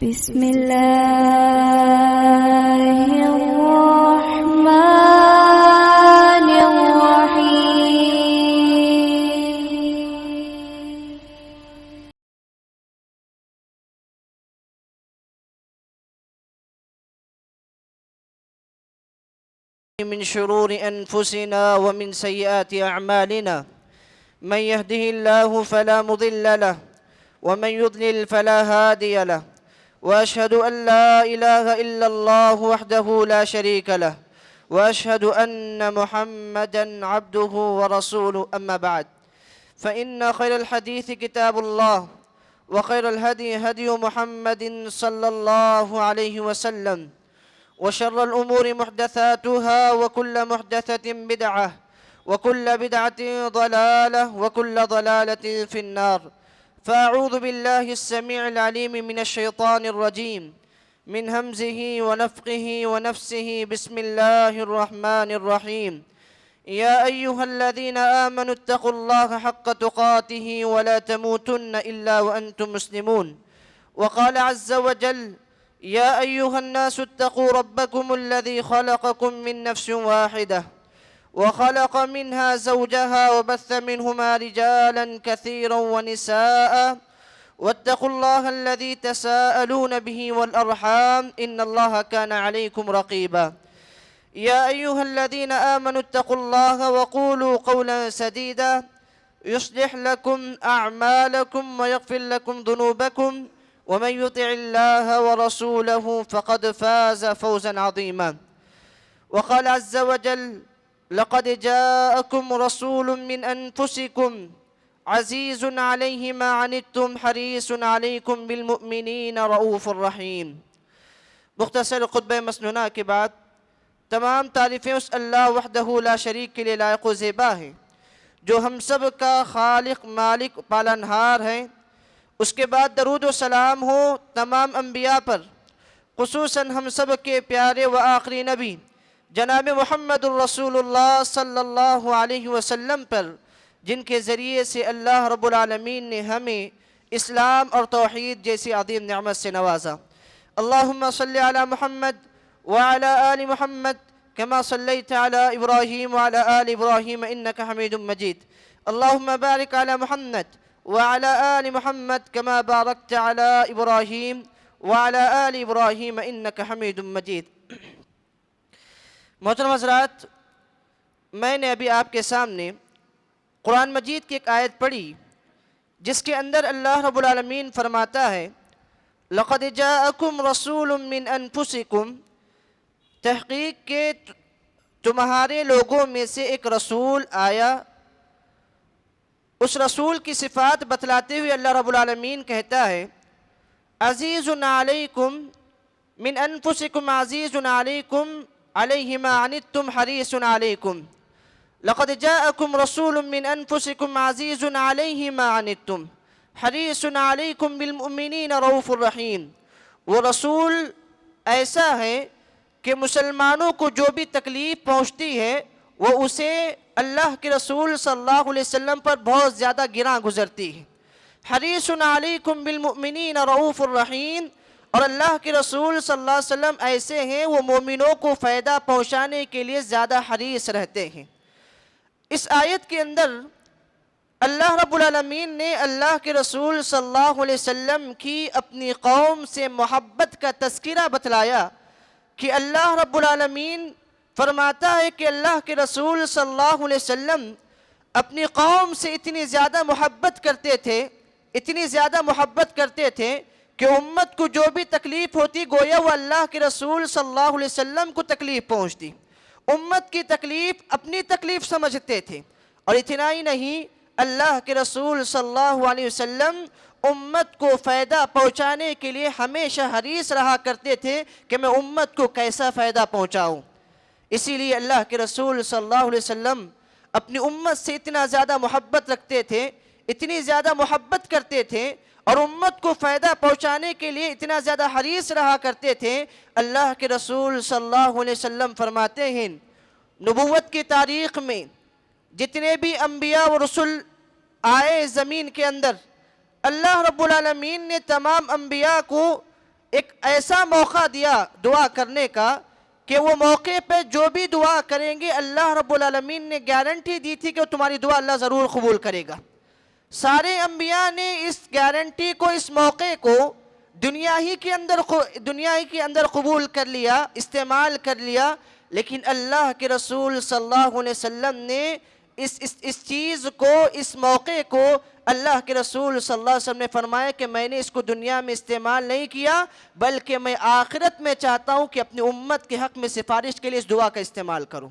بسم الله الرحمن الرحيم. من شرور أنفسنا ومن سيئات أعمالنا، من يهده الله فلا مضل له ومن يضلل فلا هادي له، وأشهد أن لا إله إلا الله وحده لا شريك له، وأشهد أن محمدًا عبده ورسوله. أما بعد، فإن خير الحديث كتاب الله، وخير الهدي هدي محمد صلى الله عليه وسلم، وشر الأمور محدثاتها، وكل محدثة بدعة، وكل بدعة ضلالة، وكل ضلالة في النار. فأعوذ بالله السميع العليم من الشيطان الرجيم، من همزه ونفخه ونفسه. بسم الله الرحمن الرحيم. يا أيها الذين آمنوا اتقوا الله حق تقاته ولا تموتن إلا وأنتم مسلمون. وقال عز وجل: يا أيها الناس اتقوا ربكم الذي خلقكم من نفس واحدة، وخلق منها زوجها، وبث منهما رجالا كثيرا ونساء، واتقوا الله الذي تساءلون به والأرحام، إن الله كان عليكم رقيبا. يا أيها الذين آمنوا اتقوا الله وقولوا قولا سديدا يصلح لكم أعمالكم ويغفر لكم ذنوبكم، ومن يطع الله ورسوله فقد فاز فوزا عظيما. وقال عز وجل: لقد جاءكم رسول من أنفسكم عزيز عليه ما عنتم حريص عليكم بالمؤمنين رؤوف رحيم. مختصر خطبہ مسنونہ کے بعد تمام تعریفیں اس اللہ وحدہ لا شریک کے لیے لائق و زیبا ہیں جو ہم سب کا خالق، مالک، پالنہار ہے۔ اس کے بعد درود و سلام ہو تمام انبیاء پر، خصوصاً ہم سب کے پیارے و آخری نبی جناب محمد الرسول اللہ صلی اللہ علیہ وسلم پر، جن کے ذریعے سے اللہ رب العالمین نے ہمیں اسلام اور توحید جیسی عظیم نعمت سے نوازا۔ اللہم صلی علی محمد وعلی آل محمد کما صلیت علی ابراہیم وعلی آل ابراہیم انک حمید مجید۔ اللہم بارک علی محمد وعلی آل محمد کما بارکت علی ابراہیم وعلی آل ابراہیم انک حمید مجید۔ محترم حضرات، میں نے ابھی آپ کے سامنے قرآن مجید کی ایک آیت پڑھی جس کے اندر اللہ رب العالمین فرماتا ہے: لَقَدْ جَاءَكُمْ رَسُولٌ مِّنْ أَنفُسِكُمْ، تحقیق کہ تمہارے لوگوں میں سے ایک رسول آیا۔ اس رسول کی صفات بتلاتے ہوئے اللہ رب العالمین کہتا ہے: عزیز علیکم من انفسکم عزیز علیکم علیہ ما عنتم حریص علیکم۔ لقد جاءکم رسول من انفسکم عزیز علیہ ما عنتم حریص علیکم بالمؤمنین رؤوف الرحیم۔ وہ رسول ایسا ہے کہ مسلمانوں کو جو بھی تکلیف پہنچتی ہے وہ اسے اللہ کے رسول صلی اللہ علیہ وسلم پر بہت زیادہ گراں گزرتی ہے۔ حریص علیکم بالمؤمنین رؤوف الرحیم، اور اللہ کے رسول صلی اللہ علیہ وسلم ایسے ہیں وہ مومنوں کو فائدہ پہنچانے کے لیے زیادہ حریص رہتے ہیں۔ اس آیت کے اندر اللہ رب العالمین نے اللہ کے رسول صلی اللہ علیہ وسلم کی اپنی قوم سے محبت کا تذکرہ بتلایا کہ اللہ رب العالمین فرماتا ہے کہ اللہ کے رسول صلی اللہ علیہ وسلم اپنی قوم سے اتنی زیادہ محبت کرتے تھے کہ امت کو جو بھی تکلیف ہوتی گویا وہ اللہ کے رسول صلی اللہ علیہ وسلم کو تکلیف پہنچتی۔ امت کی تکلیف اپنی تکلیف سمجھتے تھے، اور اتنا ہی نہیں، اللہ کے رسول صلی اللہ علیہ وسلم امت کو فائدہ پہنچانے کے لیے ہمیشہ حریص رہا کرتے تھے کہ میں امت کو کیسا فائدہ پہنچاؤں۔ اسی لیے اللہ کے رسول صلی اللہ علیہ وسلم اپنی امت سے اتنا زیادہ محبت رکھتے تھے، اتنی زیادہ محبت کرتے تھے، اور امت کو فائدہ پہنچانے کے لیے اتنا زیادہ حریص رہا کرتے تھے۔ اللہ کے رسول صلی اللہ علیہ وسلم فرماتے ہیں نبوت کی تاریخ میں جتنے بھی انبیاء و رسول آئے زمین کے اندر، اللہ رب العالمین نے تمام انبیاء کو ایک ایسا موقع دیا دعا کرنے کا کہ وہ موقع پہ جو بھی دعا کریں گے اللہ رب العالمین نے گارنٹی دی تھی کہ تمہاری دعا اللہ ضرور قبول کرے گا۔ سارے انبیاء نے اس گارنٹی کو، اس موقع کو دنیا ہی کے اندر قبول کر لیا، استعمال کر لیا، لیکن اللہ کے رسول صلی اللہ علیہ وسلم نے اس چیز کو، اس موقع کو اللہ کے رسول صلی اللہ علیہ وسلم نے فرمایا کہ میں نے اس کو دنیا میں استعمال نہیں کیا، بلکہ میں آخرت میں چاہتا ہوں کہ اپنی امت کے حق میں سفارش کے لیے اس دعا کا استعمال کروں،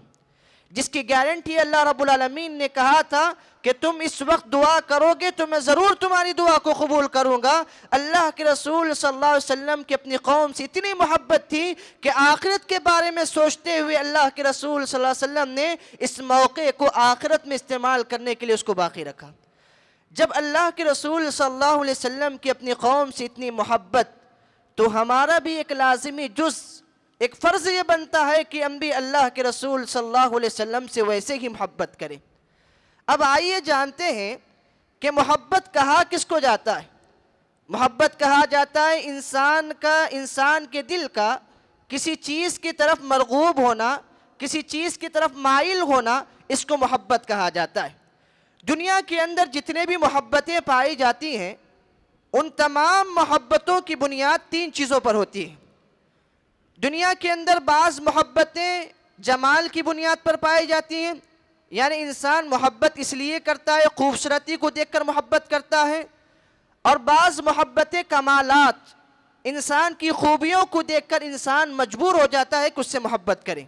جس کی گارنٹی اللہ رب العالمین نے کہا تھا کہ تم اس وقت دعا کرو گے تو میں ضرور تمہاری دعا کو قبول کروں گا۔ اللہ کے رسول صلی اللہ علیہ وسلم کی اپنی قوم سے اتنی محبت تھی کہ آخرت کے بارے میں سوچتے ہوئے اللہ کے رسول صلی اللہ علیہ وسلم نے اس موقع کو آخرت میں استعمال کرنے کے لیے اس کو باقی رکھا۔ جب اللہ کے رسول صلی اللہ علیہ وسلم کی اپنی قوم سے اتنی محبت، تو ہمارا بھی ایک لازمی جز، ایک فرض یہ بنتا ہے کہ ہم بھی اللہ کے رسول صلی اللہ علیہ وسلم سے ویسے ہی محبت کریں۔ اب آئیے جانتے ہیں کہ محبت کہا کس کو جاتا ہے؟ محبت کہا جاتا ہے انسان کے دل کا کسی چیز کی طرف مرغوب ہونا، کسی چیز کی طرف مائل ہونا، اس کو محبت کہا جاتا ہے۔ دنیا کے اندر جتنے بھی محبتیں پائی جاتی ہیں، ان تمام محبتوں کی بنیاد 3 چیزوں پر ہوتی ہے۔ دنیا کے اندر بعض محبتیں جمال کی بنیاد پر پائی جاتی ہیں، یعنی انسان محبت اس لیے کرتا ہے، خوبصورتی کو دیکھ کر محبت کرتا ہے، اور بعض محبتیں کمالات، انسان کی خوبیوں کو دیکھ کر انسان مجبور ہو جاتا ہے کہ اس سے محبت کرے،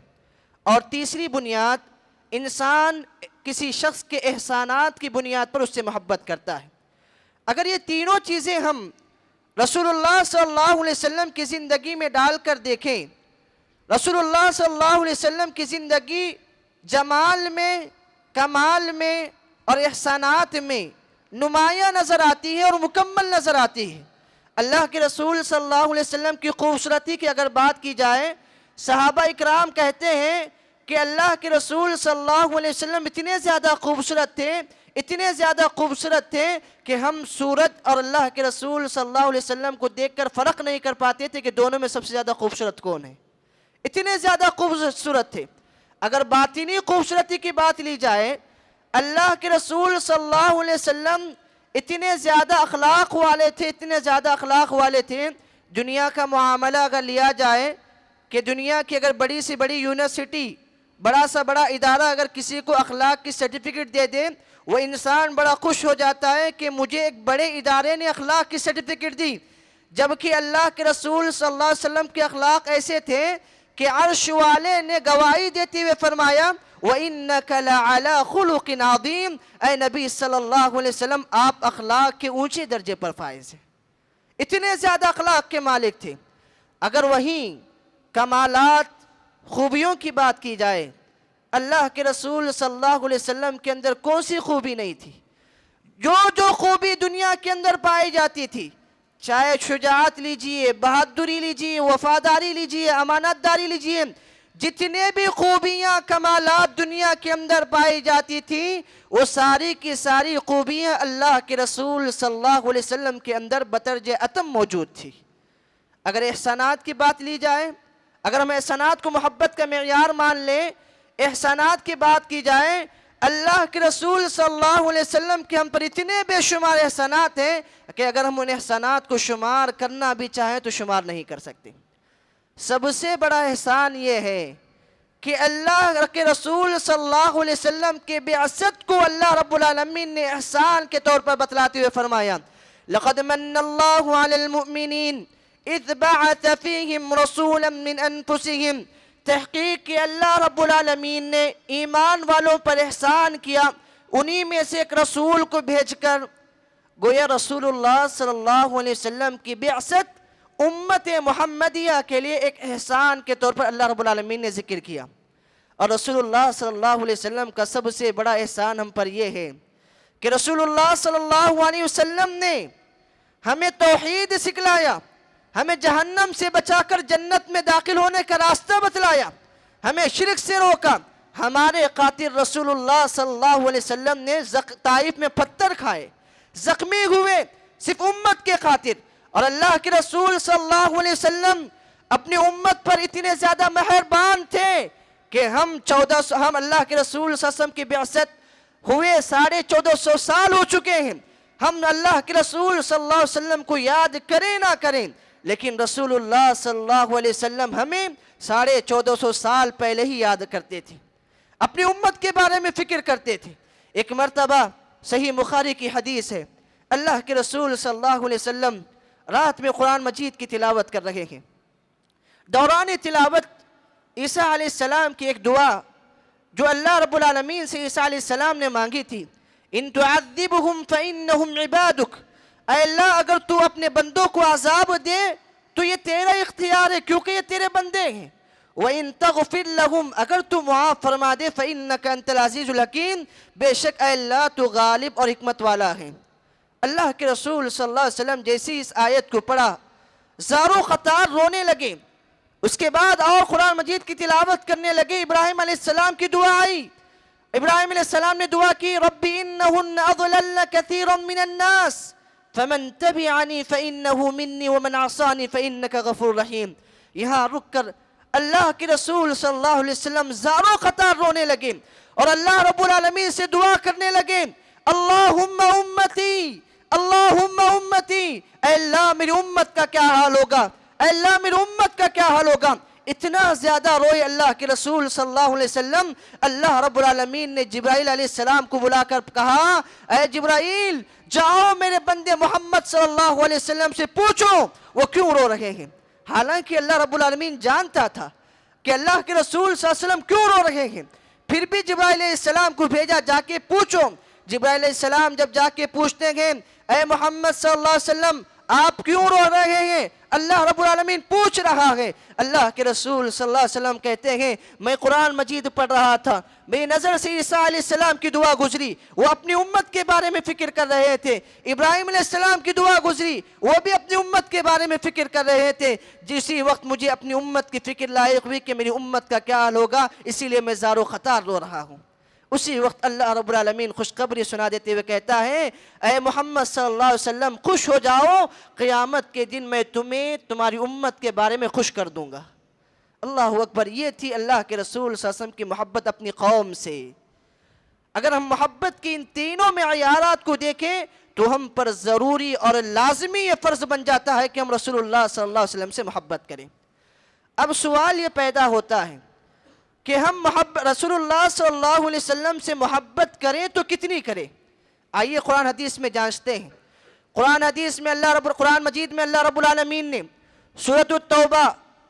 اور تیسری بنیاد انسان کسی شخص کے احسانات کی بنیاد پر اس سے محبت کرتا ہے۔ اگر یہ تینوں چیزیں ہم رسول اللہ صلی اللہ علیہ وسلم کی زندگی میں ڈال کر دیکھیں، رسول اللہ صلی اللہ علیہ وسلم کی زندگی جمال میں، کمال میں اور احسانات میں نمایاں نظر آتی ہے اور مکمل نظر آتی ہے۔ اللہ کے رسول صلی اللہ علیہ وسلم کی خوبصورتی کی اگر بات کی جائے، صحابہ اکرام کہتے ہیں کہ اللہ کے رسول صلی اللہ علیہ وسلم اتنے زیادہ خوبصورت تھے کہ ہم سورج اور اللہ کے رسول صلی اللہ علیہ وسلم کو دیکھ کر فرق نہیں کر پاتے تھے کہ دونوں میں سب سے زیادہ خوبصورت کون ہے، اتنے زیادہ خوبصورت تھے۔ اگر باطنی خوبصورتی کی بات لی جائے، اللہ کے رسول صلی اللہ علیہ وسلم اتنے زیادہ اخلاق والے تھے، دنیا کا معاملہ اگر لیا جائے کہ دنیا کی اگر بڑی سے بڑی یونیورسٹی، بڑا سا بڑا ادارہ اگر کسی کو اخلاق کی سرٹیفکیٹ دے دے، وہ انسان بڑا خوش ہو جاتا ہے کہ مجھے ایک بڑے ادارے نے اخلاق کی سرٹیفکیٹ دی، جبکہ اللہ کے رسول صلی اللہ علیہ وسلم کے اخلاق ایسے تھے کہ عرش والے نے گواہی دیتے ہوئے فرمایا وَإِنَّكَ لَعَلَىٰ خُلُقٍ عَظِيمٍ، اے نبی صلی اللہ علیہ وسلم آپ اخلاق کے اونچے درجے پر فائز ہیں، اتنے زیادہ اخلاق کے مالک تھے۔ اگر وہیں کمالات، خوبیوں کی بات کی جائے، اللہ کے رسول صلی اللہ علیہ وسلم کے اندر کون سی خوبی نہیں تھی؟ جو خوبی دنیا کے اندر پائی جاتی تھی، چاہے شجاعت لیجئے، بہادری لیجئے، وفاداری لیجئے، امانت داری لیجئے، جتنے بھی خوبیاں کمالات دنیا کے اندر پائی جاتی تھی، وہ ساری کی ساری خوبیاں اللہ کے رسول صلی اللہ علیہ وسلم کے اندر بترج اتم موجود تھی۔ اگر احسانات کی بات لی جائے، اگر ہم احسانات کو محبت کا معیار مان لیں، احسانات کی بات کی جائے، اللہ کے رسول صلی اللہ علیہ وسلم کے ہم پر اتنے بے شمار احسانات ہیں کہ اگر ہم ان احسانات کو شمار کرنا بھی چاہیں تو شمار نہیں کر سکتے۔ سب سے بڑا احسان یہ ہے کہ اللہ کے رسول صلی اللہ علیہ وسلم کے بعثت کو اللہ رب العالمین نے احسان کے طور پر بتلاتے ہوئے فرمایا لَقَدْ مَنَّ اللَّهُ عَلَى الْمُؤْمِنِينَ اِذْ بَعَثَ فِيهِمْ رَسُولًا مِّنْ أَنفُسِهِمْ، تحقیق کہ اللہ رب العالمین نے ایمان والوں پر احسان کیا، انہی میں سے ایک رسول کو بھیج کر، گویا رسول اللہ صلی اللہ علیہ وسلم کی بعثت امت محمدیہ کے لیے ایک احسان کے طور پر اللہ رب العالمین نے ذکر کیا۔ اور رسول اللہ صلی اللہ علیہ وسلم کا سب سے بڑا احسان ہم پر یہ ہے کہ رسول اللہ صلی اللہ علیہ وسلم نے ہمیں توحید سکھلایا، ہمیں جہنم سے بچا کر جنت میں داخل ہونے کا راستہ بتلایا، ہمیں شرک سے روکا۔ ہمارے قاتل رسول اللہ صلی اللہ علیہ وسلم نے طائف میں پتھر کھائے، زخمی ہوئے صرف امت کے خاطر، اور اللہ کے رسول صلی اللہ علیہ وسلم اپنی امت پر اتنے زیادہ مہربان تھے کہ ہم اللہ کے رسول صلی اللہ علیہ وسلم کی بعثت ہوئے 1450 سال ہو چکے ہیں. ہم اللہ کے رسول صلی اللہ علیہ وسلم کو یاد کریں نہ کریں، لیکن رسول اللہ صلی اللہ علیہ وسلم ہمیں 1450 سال پہلے ہی یاد کرتے تھے، اپنی امت کے بارے میں فکر کرتے تھے. ایک مرتبہ صحیح بخاری کی حدیث ہے، اللہ کے رسول صلی اللہ علیہ وسلم رات میں قرآن مجید کی تلاوت کر رہے ہیں. دوران تلاوت عیسیٰ علیہ السلام کی ایک دعا جو اللہ رب العالمین سے عیسیٰ علیہ السلام نے مانگی تھی، ان تعذبہم فإنہم عبادک، اے اللہ اگر تو اپنے بندوں کو عذاب دے تو یہ تیرا اختیار ہے کیونکہ یہ تیرے بندے ہیں. وَإِن تَغْفِرْ لَهُمْ، اگر تو معاف فرما دے فَإِنَّكَ أَنْتَ الْعَزِيزُ الْحَكِيمُ، بے شک اے اللہ تو غالب اور حکمت والا ہے. اللہ کے رسول صلی اللہ علیہ وسلم جیسی اس آیت کو پڑھا زاروں قطار رونے لگے. اس کے بعد اور قرآن مجید کی تلاوت کرنے لگے. ابراہیم علیہ السلام کی دعا آئی. ابراہیم علیہ السلام نے دعا کی، رب انہن اضللن کثیرا من الناس فمن تبعنی فانہ منی ومن عصانی فانک غفور رحیم. یہاں رک کر اللہ کے رسول صلی اللہ علیہ وسلم زاروں قطار رونے لگے اور اللہ رب العالمین سے دعا کرنے لگے، اللہم امتی اللہم امتی، اے اللہ میری امت کا کیا حال ہوگا، اے اللہ میری امت کا کیا حال ہوگا. اتنا زیادہ روئے اللہ کے رسول صلی اللہ علیہ وسلم. اللہ رب العالمین نے جبرائیل علیہ السلام کو بلا کر کہا، اے جبرائیل جاؤ میرے بندے محمد صلی اللہ علیہ وسلم سے پوچھو وہ کیوں رو رہے ہیں. حالانکہ اللہ رب العالمین جانتا تھا کہ اللہ کے رسول صلی اللہ علیہ وسلم کیوں رو رہے ہیں، پھر بھی جبرائیل علیہ السلام کو بھیجا، جا کے پوچھو. جبرائیل علیہ السلام جب جا کے پوچھتے ہیں، اے محمد صلی اللہ علیہ وسلم آپ کیوں رو رہے ہیں، اللہ رب العالمین پوچھ رہا ہے. اللہ کے رسول صلی اللہ علیہ وسلم کہتے ہیں میں قرآن مجید پڑھ رہا تھا، میری نظر سے عیسیٰ علیہ السلام کی دعا گزری، وہ اپنی امت کے بارے میں فکر کر رہے تھے. ابراہیم علیہ السلام کی دعا گزری، وہ بھی اپنی امت کے بارے میں فکر کر رہے تھے. جسی وقت مجھے اپنی امت کی فکر لاحق ہوئی کہ میری امت کا کیا حال ہوگا، اسی لیے میں زار و خطار رو رہا ہوں. اسی وقت اللہ رب العالمین خوشخبری سنا دیتے ہوئے کہتا ہے، اے محمد صلی اللہ علیہ وسلم خوش ہو جاؤ، قیامت کے دن میں تمہیں تمہاری امت کے بارے میں خوش کر دوں گا. اللہ اکبر. یہ تھی اللہ کے رسول صلی اللہ علیہ وسلم کی محبت اپنی قوم سے. اگر ہم محبت کی ان تینوں معیارات کو دیکھیں تو ہم پر ضروری اور لازمی یہ فرض بن جاتا ہے کہ ہم رسول اللہ صلی اللہ علیہ وسلم سے محبت کریں. اب سوال یہ پیدا ہوتا ہے کہ ہم رسول اللہ صلی اللہ علیہ وسلم سے محبت کریں تو کتنی کریں. آئیے قرآن حدیث میں جانچتے ہیں. قرآن مجید میں اللہ رب العالمین نے سورۃ التوبہ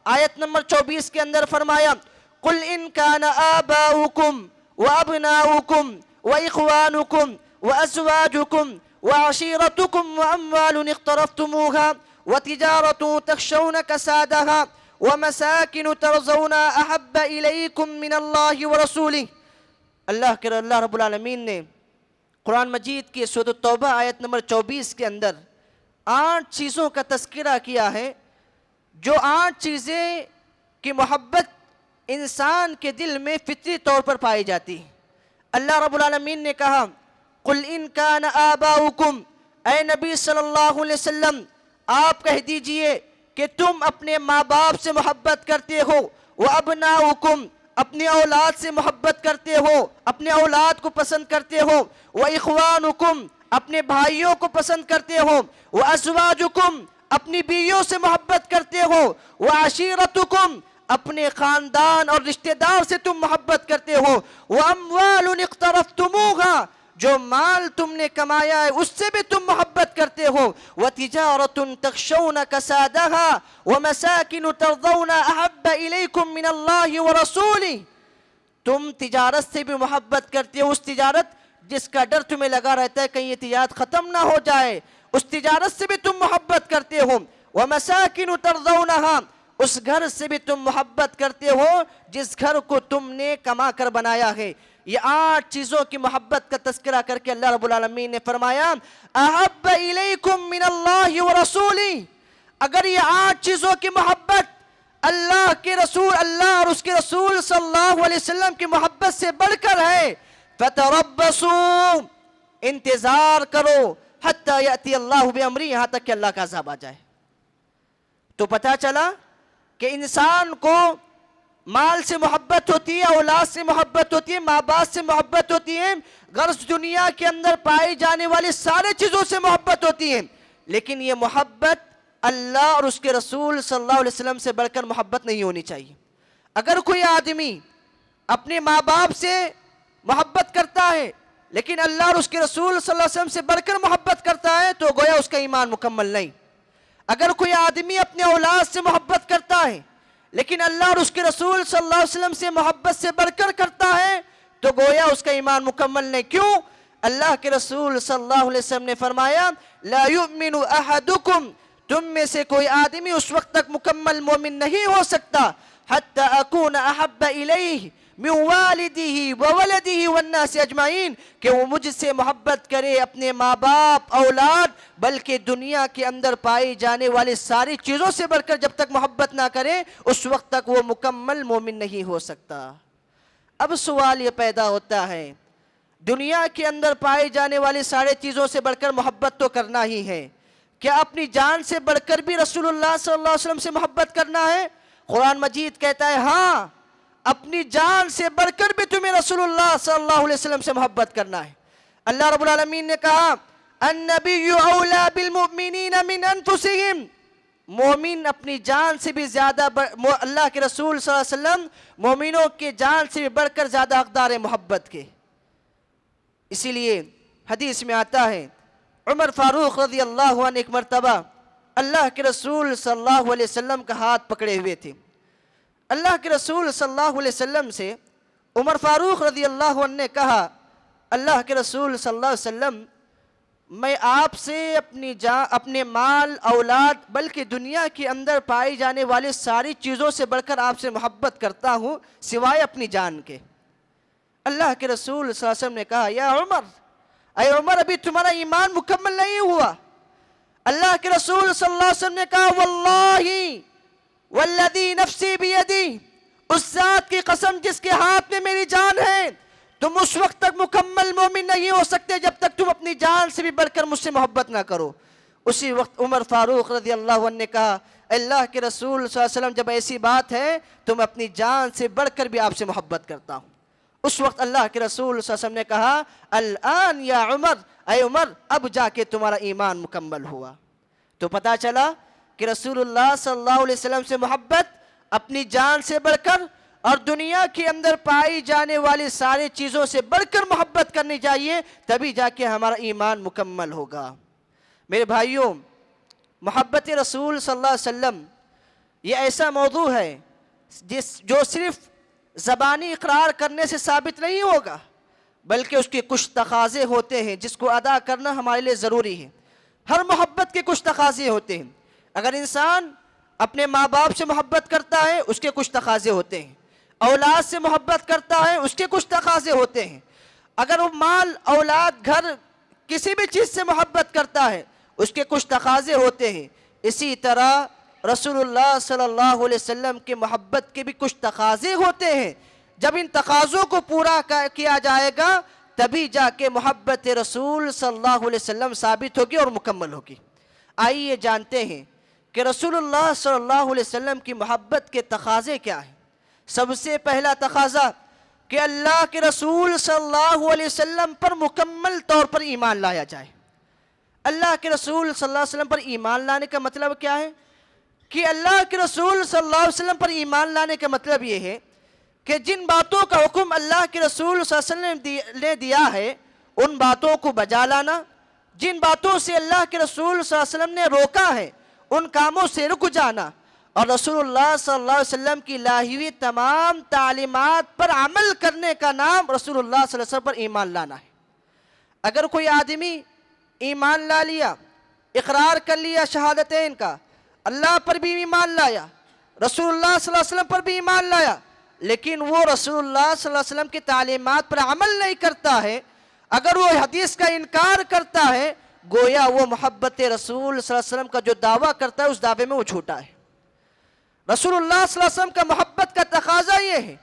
آیت نمبر 24 کے اندر فرمایا، قل ان کان آباؤکم وابناؤکم واخوانکم وازواجکم وعشیرتکم واموال اقترفتموها وتجارۃ تخشون کسادها وَمَسَاكِنُ تَرْضَوْنَ أَحَبَّ إِلَيْكُم مِّنَ اللَّهِ وَرَسُولِهِ. اللہ رب العالمین نے قرآن مجید کی سورۃ التوبہ آیت نمبر 24 کے اندر 8 چیزوں کا تذکرہ کیا ہے، جو 8 چیزیں کی محبت انسان کے دل میں فطری طور پر پائی جاتی ہے. اللہ رب العالمین نے کہا، قُلْ إِن كَانَ آبَاؤُكُمْ، اے نبی صلی اللہ علیہ وسلم آپ کہہ دیجئے کہ تم اپنے ماں باپ سے محبت کرتے ہو، وَأَبْنَاؤُكُمْ اپنی اولاد سے محبت کرتے ہو، اپنے اولاد کو پسند کرتے ہو، وَإِخْوَانُكُمْ اپنے بھائیوں کو پسند کرتے ہو، وَأَزْوَاجُكُمْ اپنی بیویوں سے محبت کرتے ہو، وَعَشِيرَتُكُمْ اپنے خاندان اور رشتہ دار سے تم محبت کرتے ہو، وَأَمْوَالٌ اقْتَرَفْتُمُوهَا جو مال تم نے کمایا ہے اس سے بھی تم محبت کرتے ہو، وَتِجَارَةٌ تَخْشَوْنَ كَسَادَهَا وَمَسَاكِنُ تَرْضَوْنَ أَحَبَّ إِلَيْكُم مِّنَ اللَّهِ وَرَسُولِهِ. تم تجارت سے بھی محبت کرتے ہو، اس تجارت جس کا ڈر تمہیں لگا رہتا ہے کہیں یہ تجارت ختم نہ ہو جائے، اس تجارت سے بھی تم محبت کرتے ہو. وَمَسَاكِنُ تَرْضَوْنَهَا اس گھر سے بھی تم محبت کرتے ہو جس گھر کو تم نے کما کر بنایا ہے. یہ 8 چیزوں کی محبت کا تذکرہ کر کے اللہ رب العالمین نے فرمایا، احب الیکم من اللہ ورسولہ. اگر یہ 8 چیزوں کی محبت اللہ اور اس کے رسول صلی اللہ علیہ وسلم کی محبت سے بڑھ کر ہے، فتربصوا انتظار کرو حتی یأتی اللہ بامرہ یہاں تک کہ اللہ کا عذاب آ جائے. تو پتہ چلا کہ انسان کو مال سے محبت ہوتی ہے، اولاد سے محبت ہوتی ہے، ماں باپ سے محبت ہوتی ہے، غرض دنیا کے اندر پائی جانے والی سارے چیزوں سے محبت ہوتی ہے، لیکن یہ محبت اللہ اور اس کے رسول صلی اللہ علیہ وسلم سے بڑھ کر محبت نہیں ہونی چاہیے۔ اگر کوئی آدمی اپنے ماں باپ سے محبت کرتا ہے لیکن اللہ اور اس کے رسول صلی اللہ علیہ وسلم سے بڑھ کر محبت کرتا ہے تو گویا اس کا ایمان مکمل نہیں۔ اگر کوئی آدمی اپنے اولاد سے محبت کرتا ہے لیکن اللہ اور اس کے رسول صلی اللہ علیہ وسلم سے محبت سے بڑھ کر کرتا ہے تو گویا اس کا ایمان مکمل نہیں۔ کیوں؟ اللہ کے رسول صلی اللہ علیہ وسلم نے فرمایا لا یؤمن احدکم، تم میں سے کوئی آدمی اس وقت تک مکمل مومن نہیں ہو سکتا حتی اکون احب الیہ من والدہ وولدہ والناس اجمعین، کہ وہ مجھ سے محبت کرے اپنے ماں باپ اولاد بلکہ دنیا کے اندر پائی جانے والی ساری چیزوں سے بڑھ کر جب تک محبت نہ کرے اس وقت تک وہ مکمل مومن نہیں ہو سکتا۔ اب سوال یہ پیدا ہوتا ہے دنیا کے اندر پائی جانے والی سارے چیزوں سے بڑھ کر محبت تو کرنا ہی ہے، کیا اپنی جان سے بڑھ کر بھی رسول اللہ صلی اللہ علیہ وسلم سے محبت کرنا ہے؟ قرآن مجید کہتا ہے ہاں، اپنی جان سے بڑھ کر بھی تمہیں رسول اللہ صلی اللہ علیہ وسلم سے محبت کرنا ہے۔ اللہ رب العالمین نے کہا النبی اولا بالمؤمنین من انفسہم، مومن اپنی جان سے بھی زیادہ اللہ کے رسول صلی اللہ علیہ وسلم مومنوں کے جان سے بھی بڑھ کر زیادہ حقدار ہیں محبت کے۔ اسی لیے حدیث میں آتا ہے عمر فاروق رضی اللہ عنہ ایک مرتبہ اللہ کے رسول صلی اللہ علیہ وسلم کا ہاتھ پکڑے ہوئے تھے۔ اللہ کے رسول صلی اللہ علیہ وسلم سے عمر فاروق رضی اللہ عنہ نے کہا اللہ کے رسول صلی اللہ علیہ وسلم میں آپ سے اپنے مال اولاد بلکہ دنیا کے اندر پائی جانے والی ساری چیزوں سے بڑھ کر آپ سے محبت کرتا ہوں سوائے اپنی جان کے۔ اللہ کے رسول صلی اللہ علیہ وسلم نے کہا یا عمر، اے عمر ابھی تمہارا ایمان مکمل نہیں ہوا۔ اللہ کے رسول صلی اللہ علیہ وسلم نے کہا واللہ والذی نفسی بیدی، اس ذات کی قسم جس کے ہاتھ میں میری جان ہے، تم اس وقت تک مکمل مومن نہیں ہو سکتے جب تک تم اپنی جان سے بھی بڑھ کر مجھ سے محبت نہ کرو۔ اسی وقت عمر فاروق رضی اللہ عنہ نے کہا اللہ کے رسول صلی اللہ علیہ وسلم جب ایسی بات ہے تو میں اپنی جان سے بڑھ کر بھی آپ سے محبت کرتا ہوں۔ اس وقت اللہ کے رسول صلی اللہ علیہ وسلم نے کہا الآن یا عمر، اے عمر اب جا کے تمہارا ایمان مکمل ہوا۔ تو پتہ چلا کہ رسول اللہ صلی اللہ علیہ وسلم سے محبت اپنی جان سے بڑھ کر اور دنیا کے اندر پائی جانے والی ساری چیزوں سے بڑھ کر محبت کرنی چاہیے، تبھی جا کے ہمارا ایمان مکمل ہوگا۔ میرے بھائیوں، محبت رسول صلی اللہ علیہ وسلم یہ ایسا موضوع ہے جو صرف زبانی اقرار کرنے سے ثابت نہیں ہوگا بلکہ اس کے کچھ تقاضے ہوتے ہیں جس کو ادا کرنا ہمارے لیے ضروری ہے۔ ہر محبت کے کچھ تقاضے ہوتے ہیں۔ اگر انسان اپنے ماں باپ سے محبت کرتا ہے اس کے کچھ تقاضے ہوتے ہیں، اولاد سے محبت کرتا ہے اس کے کچھ تقاضے ہوتے ہیں، اگر وہ مال اولاد گھر کسی بھی چیز سے محبت کرتا ہے اس کے کچھ تقاضے ہوتے ہیں۔ اسی طرح رسول اللہ صلی اللہ علیہ وسلم کی محبت کے بھی کچھ تقاضے ہوتے ہیں، جب ان تقاضوں کو پورا کیا جائے گا تبھی جا کے محبت رسول صلی اللہ علیہ وسلم ثابت ہوگی اور مکمل ہوگی۔ آئیے جانتے ہیں کہ رسول اللہ صلی اللہ علیہ وسلم کی محبت کے تقاضے کیا ہیں۔ سب سے پہلا تقاضا کہ اللہ کے رسول صلی اللہ علیہ وسلم پر مکمل طور پر ایمان لایا جائے۔ اللہ کے رسول صلی اللہ علیہ وسلم پر ایمان لانے کا مطلب کیا ہے؟ کہ اللہ کے رسول صلی اللہ علیہ وسلم پر ایمان لانے کا مطلب یہ ہے کہ جن باتوں کا حکم اللہ کے رسول صلی اللہ علیہ وسلم نے دیا ہے ان باتوں کو بجا لانا، جن باتوں سے اللہ کے رسول صلی اللہ علیہ وسلم نے روکا ہے ان کاموں سے رک جانا، اور رسول اللہ صلی اللہ علیہ وسلم کی لائی ہوئی تمام تعلیمات پر عمل کرنے کا نام رسول اللہ صلی اللہ علیہ وسلم پر ایمان لانا ہے۔ اگر کوئی آدمی ایمان لا لیا، اقرار کر لیا شہادتین کا، اللہ پر بھی ایمان لایا، رسول اللہ صلی اللہ علیہ وسلم پر بھی ایمان لایا، لیکن وہ رسول اللہ صلی اللہ علیہ وسلم کی تعلیمات پر عمل نہیں کرتا ہے، اگر وہ حدیث کا انکار کرتا ہے، گویا وہ محبت رسول صلی اللہ علیہ وسلم کا جو دعویٰ کرتا ہے اس دعوے میں وہ جھوٹا ہے۔ رسول اللہ صلی اللہ علیہ وسلم کا محبت کا تقاضا یہ ہے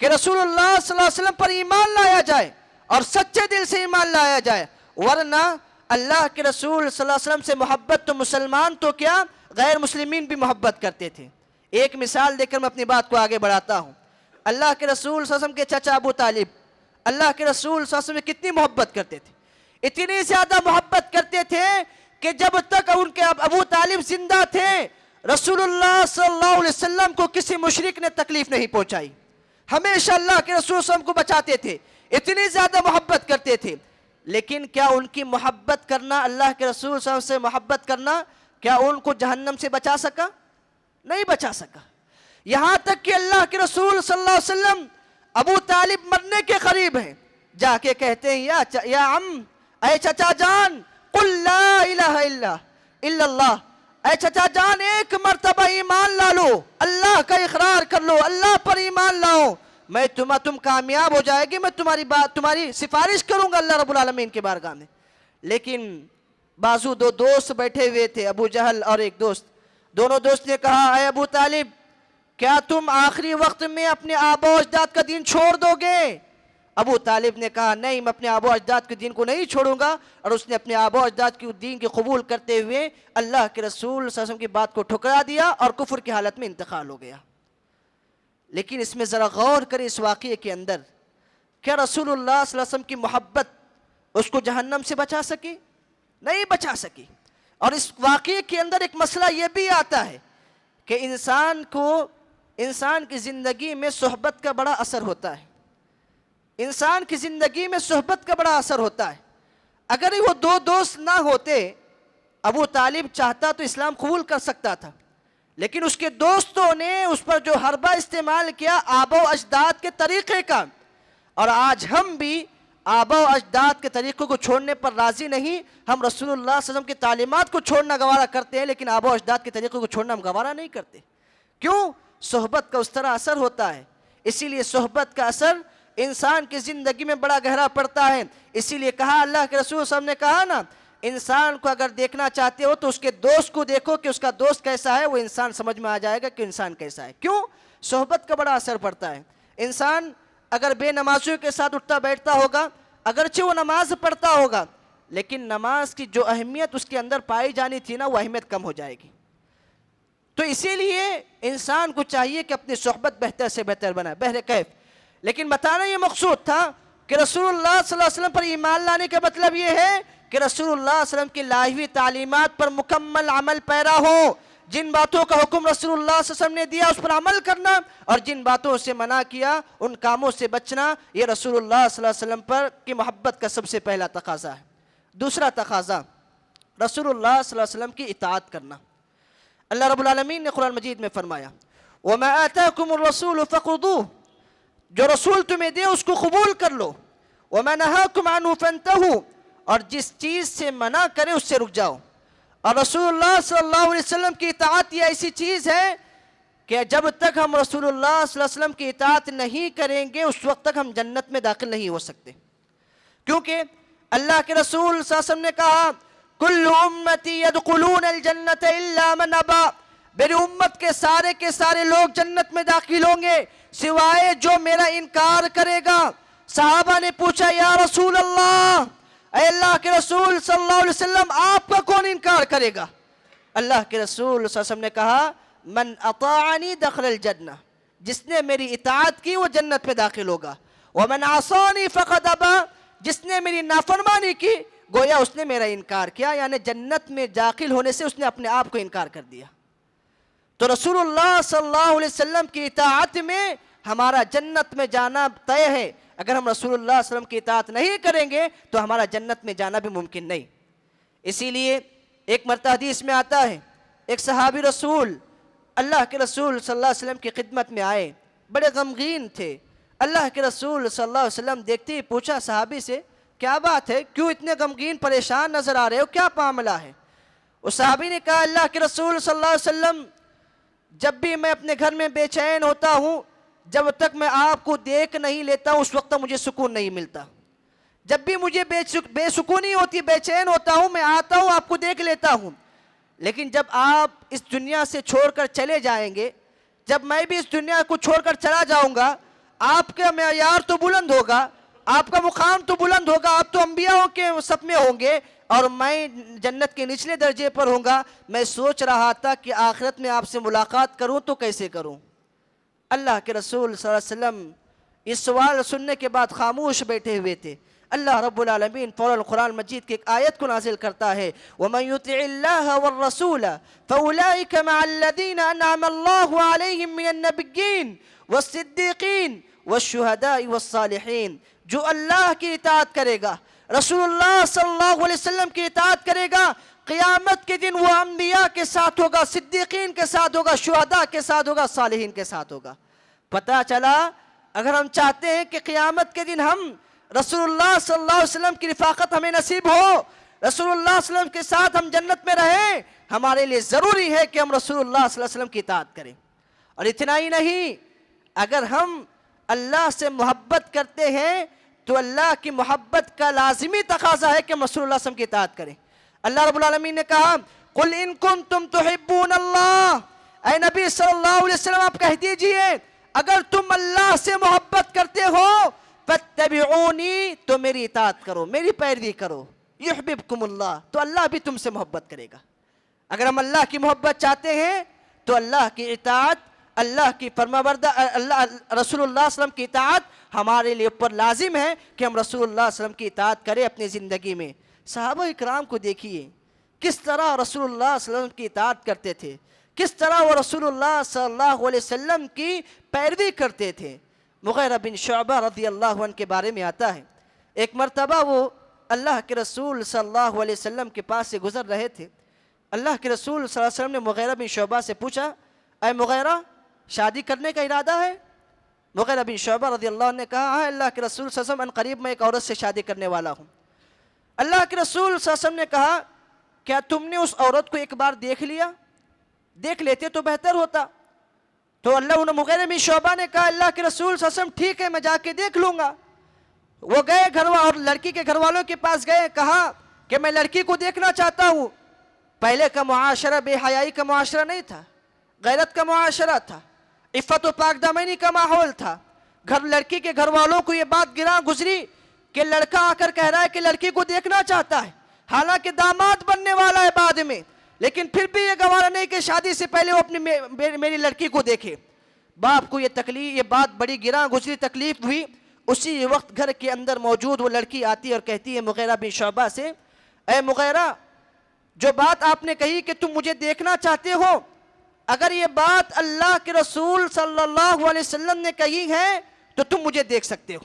کہ رسول اللہ صلی اللہ علیہ وسلم پر ایمان لایا جائے اور سچے دل سے ایمان لایا جائے، ورنہ اللہ کے رسول صلی اللہ علیہ وسلم سے محبت تو مسلمان تو کیا غیر مسلمین بھی محبت کرتے تھے. ایک مثال دے کر میں اپنی بات کو آگے بڑھاتا ہوں. اللہ کے رسول صلی اللہ علیہ وسلم کے چچا ابو طالب اللہ کے رسول صلی اللہ علیہ وسلم کتنی محبت کرتے تھے. اتنی زیادہ محبت کرتے تھے کہ جب تک ان کے ابو طالب زندہ تھے رسول اللہ صلی اللہ علیہ وسلم کو کسی مشرک نے تکلیف نہیں پہنچائی. ہمیشہ اللہ کے رسول صلی اللہ علیہ وسلم کو بچاتے تھے. اتنی زیادہ محبت کرتے تھے. لیکن کیا ان کی محبت کرنا, اللہ کے رسول صلی اللہ علیہ وسلم سے محبت کرنا, کیا ان کو جہنم سے بچا سکا؟ نہیں بچا سکا. یہاں تک کہ اللہ کے رسول صلی اللہ علیہ وسلم ابو طالب مرنے کے قریب ہیں, جا کے کہتے ہیں یا عم, اے چچا جان, قل لا الہ الا اللہ, اے چچا جان ایک مرتبہ ایمان لا لو, اللہ کا اقرار کر لو, اللہ پر ایمان لاؤ, میں تم کامیاب ہو جائے گی, میں تمہاری سفارش کروں گا اللہ رب العالمین کے بارگاہ میں. لیکن بازو دو دوست بیٹھے ہوئے تھے, ابو جہل اور ایک دوست. دونوں دوست نے کہا اے ابو طالب کیا تم آخری وقت میں اپنے آبا و اجداد کا دین چھوڑ دو گے؟ ابو طالب نے کہا نہیں, میں اپنے آبا و اجداد کے دین کو نہیں چھوڑوں گا. اور اس نے اپنے آبا و اجداد کے دین کی قبول کرتے ہوئے اللہ کے رسول صلی اللہ علیہ وسلم کی بات کو ٹھکرا دیا اور کفر کی حالت میں انتقال ہو گیا. لیکن اس میں ذرا غور کریں اس واقعے کے اندر, کیا رسول اللہ صلی اللہ علیہ وسلم کی محبت اس کو جہنم سے بچا سکی؟ نہیں بچا سکی. اور اس واقعے کے اندر ایک مسئلہ یہ بھی آتا ہے کہ انسان کی زندگی میں صحبت کا بڑا اثر ہوتا ہے. انسان کی زندگی میں صحبت کا بڑا اثر ہوتا ہے. اگر وہ دو دوست نہ ہوتے, ابو طالب چاہتا تو اسلام قبول کر سکتا تھا, لیکن اس کے دوستوں نے اس پر جو حربہ استعمال کیا آبا و اجداد کے طریقے کا. اور آج ہم بھی آبا و اجداد کے طریقوں کو چھوڑنے پر راضی نہیں. ہم رسول اللہ صلی اللہ علیہ وسلم کی تعلیمات کو چھوڑنا گوارا کرتے ہیں, لیکن آبا و اجداد کے طریقوں کو چھوڑنا ہم گوارا نہیں کرتے. کیوں؟ صحبت کا اس طرح اثر ہوتا ہے. اسی لیے صحبت کا اثر انسان کی زندگی میں بڑا گہرا پڑتا ہے. اسی لیے کہا اللہ کے رسول صلی اللہ علیہ وسلم نے کہا نا, انسان کو اگر دیکھنا چاہتے ہو تو اس کے دوست کو دیکھو کہ اس کا دوست کیسا ہے, وہ انسان سمجھ میں آ جائے گا کہ انسان کیسا ہے. کیوں؟ صحبت کا بڑا اثر پڑتا ہے. انسان اگر بے نمازیوں کے ساتھ اٹھتا بیٹھتا ہوگا, اگرچہ وہ نماز پڑھتا ہوگا, لیکن نماز کی جو اہمیت اس کے اندر پائی جانی تھی نا, وہ اہمیت کم ہو جائے گی. تو اسی لیے انسان کو چاہیے کہ اپنی صحبت بہتر سے بہتر بنائے بہر کیف. لیکن بتانا یہ مقصود تھا کہ رسول اللہ صلی اللہ علیہ وسلم پر ایمان لانے کا مطلب یہ ہے کہ رسول اللہ صلی اللہ علیہ وسلم کی لائی ہوئی تعلیمات پر مکمل عمل پیرا ہو. جن باتوں کا حکم رسول اللہ صلی اللہ علیہ وسلم نے دیا اس پر عمل کرنا, اور جن باتوں سے منع کیا ان کاموں سے بچنا, یہ رسول اللہ صلی اللہ علیہ وسلم پر کی محبت کا سب سے پہلا تقاضا ہے. دوسرا تقاضا رسول اللہ صلی اللہ علیہ وسلم کی اطاعت کرنا. اللہ رب العالمین نے قرآن مجید میں فرمایا وَمَا آتَاكُمُ الرَّسُولُ فَخُذُوهُ, جو رسول تمہیں دے اس کو قبول کر لو. وَمَا نَهَاكُمْ عَنْهُ فَانْتَهُوا, اور جس چیز سے منع کرے اس سے رک جاؤ. اور رسول اللہ صلی اللہ علیہ وسلم کی اطاعت یہ ایسی چیز ہے کہ جب تک ہم رسول اللہ صلی اللہ علیہ وسلم کی اطاعت نہیں کریں گے اس وقت تک ہم جنت میں داخل نہیں ہو سکتے. کیونکہ اللہ کے رسول صلی اللہ علیہ وسلم نے کہا کل امتی یدخلون الجنت الا من ابا, میری امت کے سارے لوگ جنت میں داخل ہوں گے سوائے جو میرا انکار کرے گا. صحابہ نے پوچھا یا رسول اللہ, اے اللہ کے رسول صلی اللہ علیہ وسلم آپ کا کون انکار کرے گا؟ اللہ کے رسول صلی اللہ علیہ وسلم نے کہا من اطاعنی دخل الجنہ, جس نے میری اطاعت کی وہ جنت میں داخل ہوگا. ومن عصانی فقد ابا, جس نے میری نافرمانی کی گویا اس نے میرا انکار کیا, یعنی جنت میں داخل ہونے سے اس نے اپنے آپ کو انکار کر دیا. تو رسول اللہ صلی اللہ علیہ وسلم کی اطاعت میں ہمارا جنت میں جانا طے ہے. اگر ہم رسول اللہ صلی اللہ علیہ وسلم کی اطاعت نہیں کریں گے تو ہمارا جنت میں جانا بھی ممکن نہیں. اسی لیے ایک مرتبہ حدیث میں آتا ہے ایک صحابی رسول اللہ کے رسول صلی اللہ علیہ وسلم کی خدمت میں آئے, بڑے غمگین تھے. اللہ کے رسول صلی اللہ علیہ وسلم دیکھتے ہی پوچھا صحابی سے کیا بات ہے, کیوں اتنے غمگین پریشان نظر آ رہے ہو, کیا معاملہ ہے؟ اس صحابی نے کہا اللہ کے رسول صلی اللہ علیہ وسلم جب بھی میں اپنے گھر میں بے چین ہوتا ہوں, جب تک میں آپ کو دیکھ نہیں لیتا ہوں اس وقت مجھے سکون نہیں ملتا. جب بھی مجھے بے سکونی ہوتی, بے چین ہوتا ہوں, میں آتا ہوں آپ کو دیکھ لیتا ہوں, لیکن جب آپ اس دنیا سے چھوڑ کر چلے جائیں گے, جب میں بھی اس دنیا کو چھوڑ کر چلا جاؤں گا, آپ کا معیار تو بلند ہوگا, آپ کا مقام تو بلند ہوگا, آپ تو انبیاءوں کے صف میں ہوں گے, اور میں جنت کے نچلے درجے پر ہوں گا، میں سوچ رہا تھا کہ آخرت میں آپ سے ملاقات کروں تو کیسے کروں۔ اللہ کے رسول صلی اللہ علیہ وسلم اس سوال سننے کے بعد خاموش بیٹھے ہوئے تھے۔ اللہ رب العالمین فوراً قرآن مجید کی ایک آیت کو نازل کرتا ہے، وَمَن يُطِعِ اللَّهَ وَالرَّسُولَ فَأُولَٰئِكَ مَعَ الَّذِينَ أَنْعَمَ اللَّهُ عَلَيْهِم مِّنَ النَّبِيِّينَ وَالصِّدِّيقِينَ وَالشُّهَدَاءِ وَالصَّالِحِينَ۔ جو اللہ کی اطاعت کرے گا، رسول اللہ صلی اللہ علیہ وسلم کی اطاعت کرے گا، قیامت کے دن وہ انبیاء کے ساتھ ہوگا، صدیقین کے ساتھ ہوگا، شہداء کے ساتھ ہوگا، صالحین کے ساتھ ہوگا۔ پتہ چلا اگر ہم چاہتے ہیں کہ قیامت کے دن ہم رسول اللہ صلی اللہ علیہ وسلم کی رفاقت ہمیں نصیب ہو، رسول اللہ صلی اللہ علیہ وسلم کے ساتھ ہم جنت میں رہیں، ہمارے لیے ضروری ہے کہ ہم رسول اللہ صلی اللہ علیہ وسلم کی اطاعت کریں۔ اور اتنا ہی نہیں، اگر ہم اللہ سے محبت کرتے ہیں تو اللہ کی محبت کا لازمی تقاضا ہے کہ ہم رسول اللہ صلی اللہ علیہ وسلم کی اطاعت کریں۔ اللہ رب العالمین نے کہا، قُلْ إِن كُنتُمْ تُحِبُّونَ اللَّهَ، اے نبی صلی اللہ علیہ وسلم آپ کہہ دیجئے اگر تم اللہ سے محبت کرتے ہو فَاتَّبِعُونِي، تو میری اطاعت کرو، میری پیروی کرو، يُحْبِبْكُمُ اللَّهُ، تو اللہ بھی تم سے محبت کرے گا۔ اگر ہم اللہ کی محبت چاہتے ہیں تو اللہ کی اطاعت، اللہ کی فرمانبردہ، رسول اللہ صلی اللہ علیہ وسلم کی اطاعت ہمارے لیے اوپر لازم ہے کہ ہم رسول اللہ صلی اللہ علیہ وسلم کی اطاعت کریں اپنی زندگی میں۔ صحابہ اکرام کو دیکھیے کس طرح رسول اللہ صلی اللہ علیہ وسلم کی اطاعت کرتے تھے، کس طرح وہ رسول اللہ صلی اللہ علیہ وسلم کی پیروی کرتے تھے۔ مغیرہ بن شعبہ رضی اللہ عنہ کے بارے میں آتا ہے، ایک مرتبہ وہ اللہ کے رسول صلی اللہ علیہ وسلم کے پاس سے گزر رہے تھے۔ اللہ کے رسول صلی اللہ علیہ وسلم نے مغیرہ بن شعبہ سے پوچھا، اے مغیرہ شادی کرنے کا ارادہ ہے؟ مغیرہ بن شعبہ رضی اللہ عنہ نے کہا، ہاں اللہ کے رسول صلی اللہ علیہ وسلم قریب میں ایک عورت سے شادی کرنے والا ہوں۔ اللہ کے رسول صلی اللہ علیہ وسلم نے کہا، کیا تم نے اس عورت کو ایک بار دیکھ لیا؟ دیکھ لیتے تو بہتر ہوتا۔ تو مغیرہ بن شعبہ نے کہا، اللہ کے رسول صلی اللہ علیہ وسلم ٹھیک ہے میں جا کے دیکھ لوں گا۔ وہ گئے اور لڑکی کے گھر والوں کے پاس گئے، کہا کہ میں لڑکی کو دیکھنا چاہتا ہوں۔ پہلے کا معاشرہ بے حیائی کا معاشرہ نہیں تھا، غیرت کا معاشرہ تھا، عفت و پاک دامنی کا ماحول تھا۔ لڑکی کے گھر والوں کو یہ بات گراں گزری کہ لڑکا آ کر کہہ رہا ہے کہ لڑکی کو دیکھنا چاہتا ہے، حالانکہ داماد بننے والا ہے بعد میں، لیکن پھر بھی یہ گوارا نہیں کہ شادی سے پہلے وہ اپنی میری لڑکی کو دیکھے۔ باپ کو یہ بات بڑی گراں گزری، تکلیف ہوئی۔ اسی وقت گھر کے اندر موجود وہ لڑکی آتی اور کہتی ہے مغیرہ بن شعبہ سے، اے مغیرہ جو بات آپ نے کہی کہ تم مجھے دیکھنا چاہتے ہو، اگر یہ بات اللہ کے رسول صلی اللہ علیہ وسلم نے کہی ہے تو تم مجھے دیکھ سکتے ہو،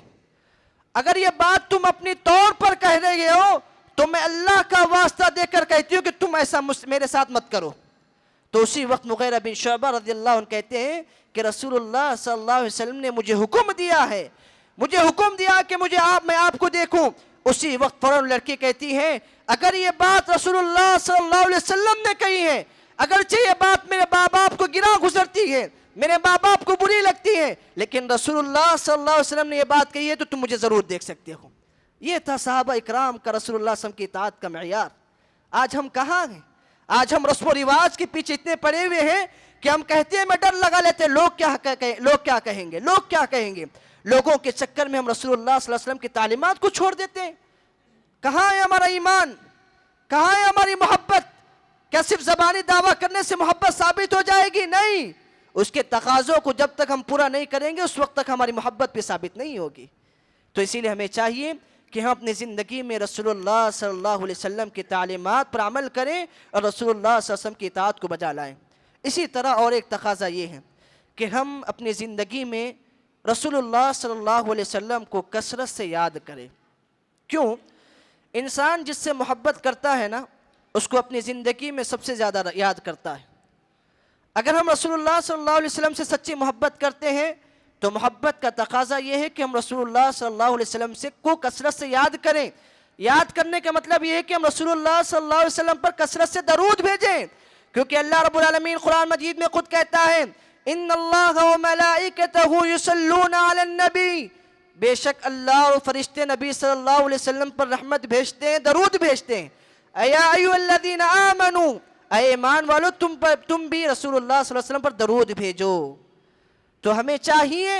اگر یہ بات تم اپنی طور پر کہہ رہے ہو تو میں اللہ کا واسطہ دے کر کہتی ہوں کہ تم ایسا میرے ساتھ مت کرو۔ تو اسی وقت مغیرہ بن شعبہ رضی اللہ عنہ کہتے ہیں کہ رسول اللہ صلی اللہ علیہ وسلم نے مجھے حکم دیا ہے، مجھے حکم دیا کہ میں آپ کو دیکھوں۔ اسی وقت فوراً لڑکی کہتی ہے، اگر یہ بات رسول اللہ صلی اللہ علیہ وسلم نے کہی ہے، اگرچہ یہ بات میرے ماں باپ کو گراں گزرتی ہے، میرے ماں باپ کو بری لگتی ہے، لیکن رسول اللہ صلی اللہ علیہ وسلم نے یہ بات کہی ہے تو تم مجھے ضرور دیکھ سکتے ہو۔ یہ تھا صحابہ اکرام کا رسول اللہ صلی اللہ علیہ وسلم کی اطاعت کا معیار۔ آج ہم کہاں ہیں؟ آج ہم رسم و رواج کے پیچھے اتنے پڑے ہوئے ہیں کہ ہم کہتے ہیں میں ڈر لگا لیتے ہیں لوگ کیا کہیں گے، لوگ کیا کہیں گے۔ لوگوں کے چکر میں ہم رسول اللہ صلی اللہ علیہ وسلم کی تعلیمات کو چھوڑ دیتے ہیں۔ کہاں ہے ہمارا ایمان؟ کہاں ہے ہماری محبت؟ کیا صرف زبانی دعویٰ کرنے سے محبت ثابت ہو جائے گی؟ نہیں، اس کے تقاضوں کو جب تک ہم پورا نہیں کریں گے اس وقت تک ہماری محبت بھی ثابت نہیں ہوگی۔ تو اسی لیے ہمیں چاہیے کہ ہم اپنی زندگی میں رسول اللہ صلی اللہ علیہ وسلم کی تعلیمات پر عمل کریں اور رسول اللہ صلی اللہ علیہ وسلم کی اطاعت کو بجا لائیں۔ اسی طرح اور ایک تقاضا یہ ہے کہ ہم اپنی زندگی میں رسول اللہ صلی اللہ علیہ وسلم کو کثرت سے یاد کریں۔ کیوں؟ انسان جس سے محبت کرتا ہے نا اس کو اپنی زندگی میں سب سے زیادہ یاد کرتا ہے۔ اگر ہم رسول اللہ صلی اللہ علیہ وسلم سے سچی محبت کرتے ہیں تو محبت کا تقاضا یہ ہے کہ ہم رسول اللہ صلی اللہ علیہ وسلم کو کثرت سے یاد کریں۔ یاد کرنے کا مطلب یہ ہے کہ ہم رسول اللہ صلی اللہ علیہ وسلم پر کثرت سے درود بھیجیں، کیونکہ اللہ رب العالمین قرآن مجید میں خود کہتا ہے ان اللہ وملائکتہ یصلون علی النبی، بے شک اللہ اور فرشتے نبی صلی اللہ علیہ وسلم پر رحمت بھیجتے ہیں، درود بھیجتے ہیں۔ یا ایھا الذین آمنوا، اے ایمان والو تم بھی رسول اللہ صلی اللہ علیہ وسلم پر درود بھیجو۔ تو ہمیں چاہیے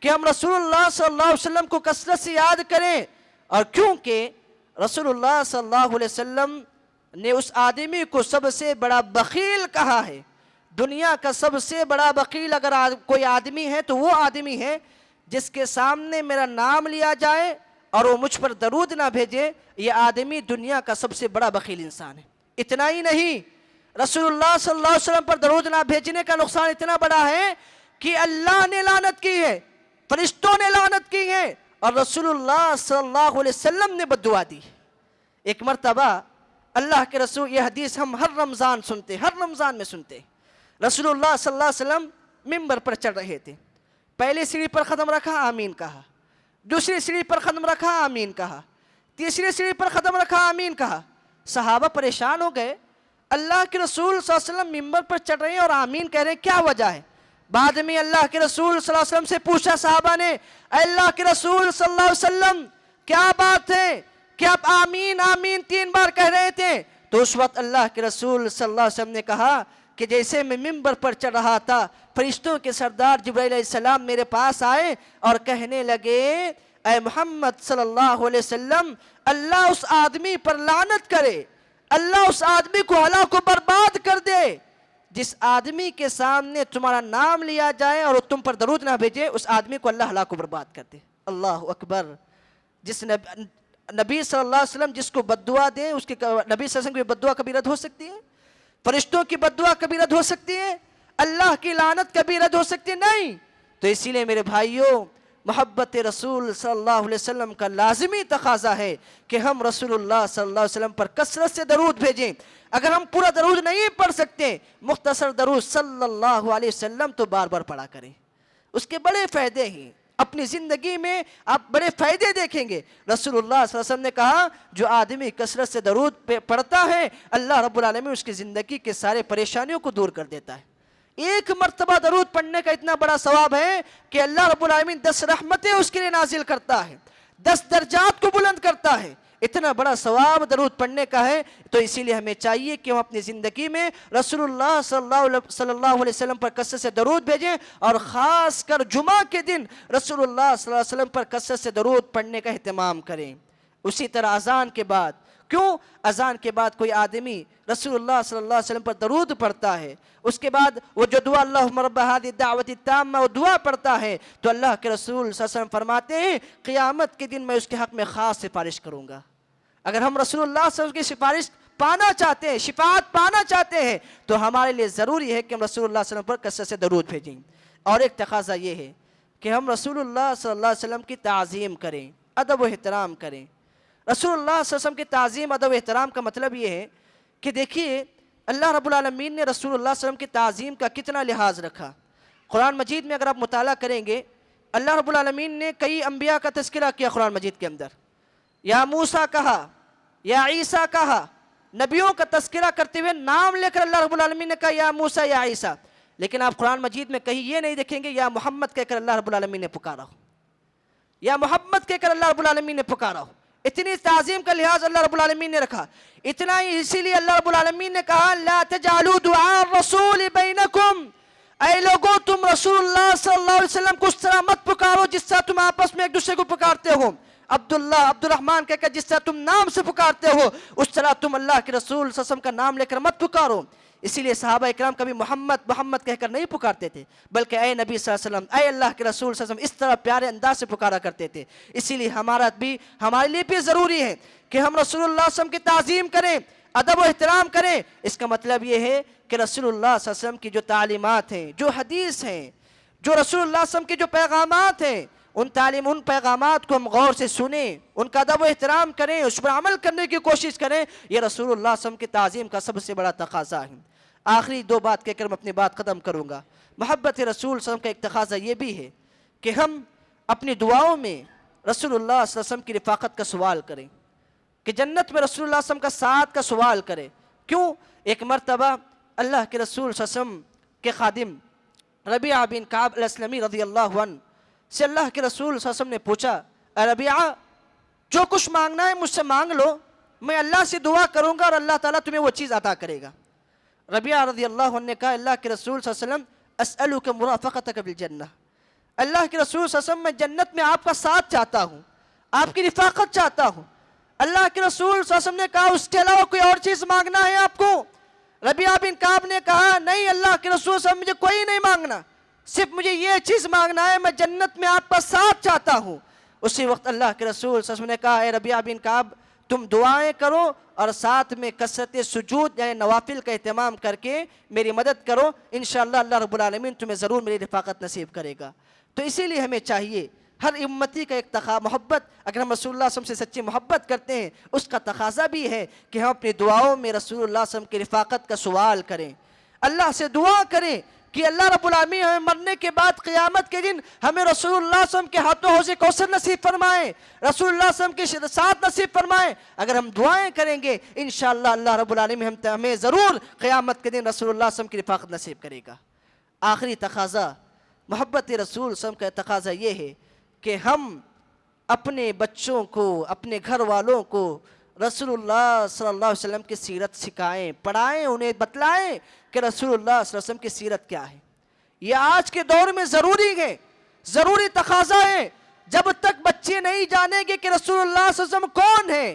کہ ہم رسول اللہ صلی اللہ علیہ وسلم کو کثرت سے یاد کریں، اور کیونکہ رسول اللہ صلی اللہ علیہ وسلم نے اس آدمی کو سب سے بڑا بخیل کہا ہے۔ دنیا کا سب سے بڑا بخیل اگر کوئی آدمی ہے تو وہ آدمی ہے جس کے سامنے میرا نام لیا جائے اور وہ مجھ پر درود نہ بھیجے، یہ آدمی دنیا کا سب سے بڑا بخیل انسان ہے۔ اتنا ہی نہیں، رسول اللہ صلی اللہ علیہ وسلم پر درود نہ بھیجنے کا نقصان اتنا بڑا ہے کہ اللہ نے لعنت کی ہے، فرشتوں نے لعنت کی ہے، اور رسول اللہ صلی اللہ علیہ وسلم نے بد دعا دی۔ ایک مرتبہ اللہ کے رسول، یہ حدیث ہم ہر رمضان سنتے، ہر رمضان میں سنتے، رسول اللہ صلی اللہ علیہ وسلم ممبر پر چڑھ رہے تھے، پہلی سیڑھی پر قدم رکھا، آمین کہا، دوسری سیڑھی پر قدم رکھا، آمین کہا، تیسری سیڑھی پر قدم رکھا، آمین کہا۔ صحابہ پریشان ہو گئے، اللہ کے رسول صلی اللہ علیہ وسلم ممبر پر چڑھ رہے ہیں اور آمین کہہ رہے ہیں، کیا وجہ ہے؟ بعد میں اللہ کے رسول صلی اللہ علیہ وسلم سے پوچھا صحابہ نے، اے اللہ کے رسول صلی اللہ علیہ وسلم کیا بات ہے کہ آپ آمین آمین 3 بار کہہ رہے تھے؟ تو اس وقت اللہ کے رسول صلی اللہ علیہ وسلم نے کہا کہ جیسے میں ممبر پر چڑھ رہا تھا، فرشتوں کے سردار جبرائیل علیہ السلام میرے پاس آئے اور کہنے لگے، اے محمد صلی اللہ علیہ وسلم، اللہ اس آدمی پر لعنت کرے، اللہ اس آدمی کو ہلاک و برباد کر دے جس آدمی کے سامنے تمہارا نام لیا جائے اور تم پر درود نہ بھیجے، اس آدمی کو اللہ ہلاک و برباد کر دے۔ اللہ اکبر۔ جس نبی صلی اللہ علیہ وسلم جس کو بد دعا دے، اس کی نبی صلی اللہ علیہ وسلم کی بد دعا کبھی رد ہو سکتی ہے؟ فرشتوں کی بد دعا کبھی رد ہو سکتی ہے؟ اللہ کی لعنت کبھی رد ہو سکتی ہے؟ نہیں۔ تو اسی لیے میرے بھائیوں، محبت رسول صلی اللہ علیہ وسلم کا لازمی تقاضا ہے کہ ہم رسول اللہ صلی اللہ علیہ وسلم پر کثرت سے درود بھیجیں۔ اگر ہم پورا درود نہیں پڑھ سکتے، مختصر درود صلی اللہ علیہ وسلم تو بار بار پڑھا کریں، اس کے بڑے فائدے ہیں۔ اپنی زندگی میں آپ بڑے فائدے دیکھیں گے۔ رسول اللہ صلی اللہ علیہ وسلم نے کہا، جو آدمی کثرت سے درود پڑھتا ہے، اللہ رب العالمین اس کی زندگی کے سارے پریشانیوں کو دور کر دیتا ہے۔ ایک مرتبہ درود پڑھنے کا اتنا بڑا ثواب ہے کہ اللہ رب العالمین 10 رحمتیں اس کے لیے نازل کرتا ہے، 10 درجات کو بلند کرتا ہے۔ اتنا بڑا ثواب درود پڑھنے کا ہے، تو اسی لیے ہمیں چاہیے کہ ہم اپنی زندگی میں رسول اللہ صلی اللہ علیہ وسلم پر کثرت سے درود بھیجیں، اور خاص کر جمعہ کے دن رسول اللہ صلی اللہ علیہ وسلم پر کثرت سے درود پڑھنے کا اہتمام کریں۔ اسی طرح اذان کے بعد، کیوں اذان کے بعد کوئی آدمی رسول اللہ صلی اللہ علیہ وسلم پر درود پڑھتا ہے، اس کے بعد وہ جو دعا اللہم رب ہذہ الدعوۃ التامہ وہ دعا پڑھتا ہے، تو اللہ کے رسول صلی اللہ علیہ وسلم فرماتے ہیں قیامت کے دن میں اس کے حق میں خاص سفارش کروں گا۔ اگر ہم رسول اللہ صلی اللہ علیہ وسلم کی سفارش پانا چاہتے ہیں، شفاعت پانا چاہتے ہیں، تو ہمارے لیے ضروری ہے کہ ہم رسول اللہ صلی اللہ علیہ وسلم پر کثرت سے درود بھیجیں۔ اور ایک تقاضا یہ ہے کہ ہم رسول اللہ صلی اللہ علیہ وسلم کی تعظیم کریں، ادب و احترام کریں۔ رسول اللہ صلی اللہ علیہ وسلم کی تعظیم، ادب و احترام کا مطلب یہ ہے کہ دیکھیے اللہ رب العالمین نے رسول اللہ صلی اللہ علیہ وسلم کی تعظیم کا کتنا لحاظ رکھا۔ قرآن مجید میں اگر آپ مطالعہ کریں گے، اللہ رب العالمین نے کئی انبیاء کا تذکرہ کیا قرآن مجید کے اندر۔ یا موسیٰ کہا، یا عیسیٰ کہا، نبیوں کا تذکرہ کرتے ہوئے نام لے کر اللہ رب العالمین نے کہا یا موسیٰ یا عیسیٰ، لیکن آپ قرآن مجید میں کہیں یہ نہیں دیکھیں گے یا محمد کہہ کر اللہ رب العالمین نے پکارا ہو، یا محمد کہہ کر اللہ رب العالمین نے پکارا ہو۔ اتنی تعظیم کا لحاظ اللہ رب العالمین نے رکھا۔ اتنا ہی اسی لیے اللہ رب العالمین نے کہا لا تجعلوا دعاء الرسول بینکم، اے لوگوں تم رسول اللہ صلی اللہ علیہ وسلم کو اس طرح مت پکارو جس طرح تم آپس میں ایک دوسرے کو پکارتے ہو۔ عبداللہ، عبد الرحمن کہہ کر جس طرح تم نام سے پکارتے ہو، اس طرح تم اللہ کے رسول صلی اللہ علیہ وسلم کا نام لے کر مت پکارو۔ اسی لیے صحابہ اکرام کبھی محمد محمد کہہ کر نہیں پکارتے تھے، بلکہ اے نبی صلی اللہ علیہ وسلم، اے اللہ کے رسول صلی اللہ علیہ وسلم، اس طرح پیارے انداز سے پکارا کرتے تھے۔ اسی لیے ہمارے لیے بھی ضروری ہے کہ ہم رسول اللہ صلی اللہ علیہ وسلم کی تعظیم کریں، ادب و احترام کریں۔ اس کا مطلب یہ ہے کہ رسول اللہ صلی اللہ علیہ وسلم کی جو تعلیمات ہیں، جو حدیث ہیں، جو رسول اللہ صلی اللہ علیہ وسلم کے جو پیغامات ہیں، ان پیغامات کو ہم غور سے سنیں، ان کا ادب و احترام کریں، اس پر عمل کرنے کی کوشش کریں۔ یہ رسول اللہ صلی اللہ علیہ وسلم کی تعظیم کا سب سے بڑا تقاضا ہے۔ آخری 2 بات کہہ کر میں اپنی بات ختم کروں گا۔ محبت رسول صلی اللہ علیہ وسلم کا ایک تقاضا یہ بھی ہے کہ ہم اپنی دعاؤں میں رسول اللہ صلی اللہ علیہ وسلم کی رفاقت کا سوال کریں، کہ جنت میں رسول اللہ صلی اللہ علیہ وسلم کا ساتھ کا سوال کریں۔ کیوں؟ ایک مرتبہ اللہ کے رسول صلی اللہ علیہ وسلم کے خادم ربیعہ بن کعب الاسلمی رضی اللہ عنہ سے اللہ کے رسول صلی اللہ علیہ وسلم نے پوچھا، اے ربیعہ جو کچھ مانگنا ہے مجھ سے مانگ لو، میں اللہ سے دعا کروں گا اور اللہ تعالیٰ تمہیں وہ چیز عطا کرے گا۔ ربیعہ رضی اللہ عنہ نے کہا، اللہ کے رسول صلی اللہ علیہ وسلم اسألک مرافقتک بالجنہ، اللہ کے رسول صلی اللہ علیہ وسلم میں جنت میں آپ کا ساتھ چاہتا ہوں، آپ کی رفاقت چاہتا ہوں۔ اللہ کے رسول صلی اللہ علیہ وسلم نے کہا اس کے علاوہ کوئی اور چیز مانگنا ہے آپ کو؟ ربیعہ بن کعب نے کہا نہیں اللہ کے رسول صلی اللہ علیہ وسلم مجھے کوئی نہیں مانگنا، صرف مجھے یہ چیز مانگنا ہے، میں جنت میں آپ کا ساتھ چاہتا ہوں۔ اسی وقت اللہ کے رسول صلی اللہ علیہ وسلم نے کہا اے ربیعہ بن کعب تم دعائیں کرو اور ساتھ میں کثرت سجود یعنی نوافل کا اہتمام کر کے میری مدد کرو، انشاءاللہ اللہ رب العالمین تمہیں ضرور میری رفاقت نصیب کرے گا۔ تو اسی لیے ہمیں چاہیے ہر امتی کا ایک محبت، اگر ہم رسول اللہ صلی اللہ علیہ وسلم سے سچی محبت کرتے ہیں اس کا تقاضا بھی ہے کہ ہم اپنی دعاؤں میں رسول اللہ صلی اللہ علیہ وسلم کی رفاقت کا سوال کریں، اللہ سے دعا کریں کہ اللہ رب العالمین ہمیں مرنے کے بعد قیامت کے دن ہمیں رسول اللہ صلی اللہ علیہ وسلم کے ہاتھوں حوض کوثر نصیب فرمائیں، رسول اللہ صلی اللہ علیہ وسلم کے ساتھ نصیب فرمائیں۔ اگر ہم دعائیں کریں گے انشاءاللہ اللہ رب العالمین ہمیں ضرور قیامت کے دن رسول اللہ صلی اللہ علیہ وسلم کی رفاقت نصیب کرے گا۔ آخری تقاضا محبت رسول صلی اللہ علیہ وسلم کا تقاضا یہ ہے کہ ہم اپنے بچوں کو، اپنے گھر والوں کو رسول اللہ صلی اللہ علیہ وسلم کی سیرت سکھائیں، پڑھائیں، انہیں بتلائیں کہ رسول اللہ صلی اللہ علیہ وسلم کی سیرت کیا ہے۔ یہ آج کے دور میں ضروری ہے، ضروری تقاضا ہے۔ جب تک بچے نہیں جانیں گے کہ رسول اللہ صلی اللہ علیہ وسلم کون ہیں،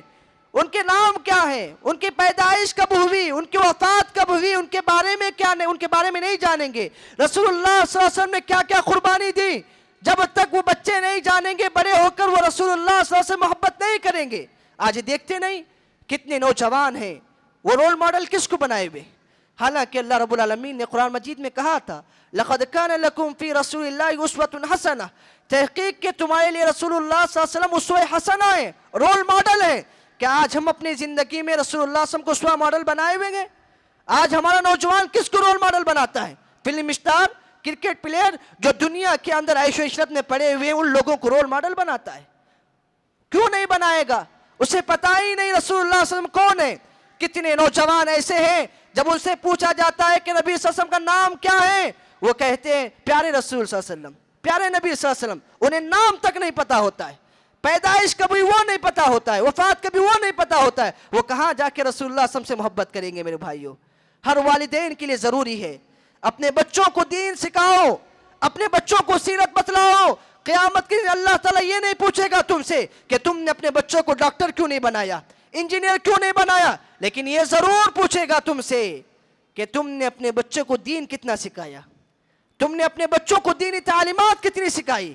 ان کے نام کیا ہے، ان کی پیدائش کب ہوئی، ان کی وفات کب ہوئی، ان کے بارے میں کیا نہیں، ان کے بارے میں نہیں جانیں گے، رسول اللہ صلی اللہ علیہ وسلم نے کیا کیا قربانی دی، جب تک وہ بچے نہیں جانیں گے بڑے ہو کر وہ رسول اللہ صلی اللہ علیہ وسلم محبت نہیں کریں گے۔ آج دیکھتے نہیں کتنے نوجوان ہیں وہ رول ماڈل کس کو بنائے ہوئے، حالانکہ اللہ رب العالمین نے قرآن مجید میں کہا تھا لَقَدْ كَانَ لَكُمْ فِي رَسُولِ اللَّهِ أُسْوَةٌ حَسَنَةٌ، تحقیق کہ تمہارے لیے رسول اللہ صلی اللہ علیہ وسلم اسوہ حسنہ ہے، رول ماڈل ہے۔ کہ آج ہم اپنی زندگی میں رسول اللہ صلی اللہ علیہ وسلم کو اسوہ ماڈل بنائے ہوئے ہیں؟ آج ہمارا نوجوان کس کو رول ماڈل بناتا ہے؟ فلم اسٹار، کرکٹ پلیئر جو دنیا کے اندر عیش و عشرت میں پڑے ہوئے ان لوگوں کو رول ماڈل بناتا ہے۔ کیوں نہیں بنائے گا؟ اسے پتہ ہی نہیں رسول اللہ صلی اللہ علیہ وسلم کون ہے۔ کتنے نوجوان ایسے ہیں جب ان سے پوچھا جاتا ہے کہ نبی صلی اللہ علیہ وسلم کا نام کیا ہے، وہ کہتے ہیں پیارے رسول صلی اللہ علیہ وسلم، پیارے نبی صلی اللہ علیہ وسلم۔ انہیں نام تک نہیں پتا ہوتا ہے، پیدائش کبھی وہ نہیں پتا ہوتا ہے، وفات کبھی وہ نہیں پتا ہوتا ہے، وہ کہاں جا کے رسول اللہ صلی اللہ علیہ وسلم سے محبت کریں گے؟ میرے بھائیوں، ہر والدین کے لیے ضروری ہے اپنے بچوں کو دین سکھاؤ، اپنے بچوں کو سیرت بتلاؤ۔ قیامت کے دن اللہ تعالیٰ یہ نہیں پوچھے گا تم سے کہ تم نے اپنے بچوں کو ڈاکٹر کیوں نہیں بنایا، انجینئر کیوں نہیں بنایا، لیکن یہ ضرور پوچھے گا تم سے کہ تم نے اپنے بچوں کو دین کتنا سکھایا، تم نے اپنے بچوں کو دینی تعلیمات کتنی سکھائی،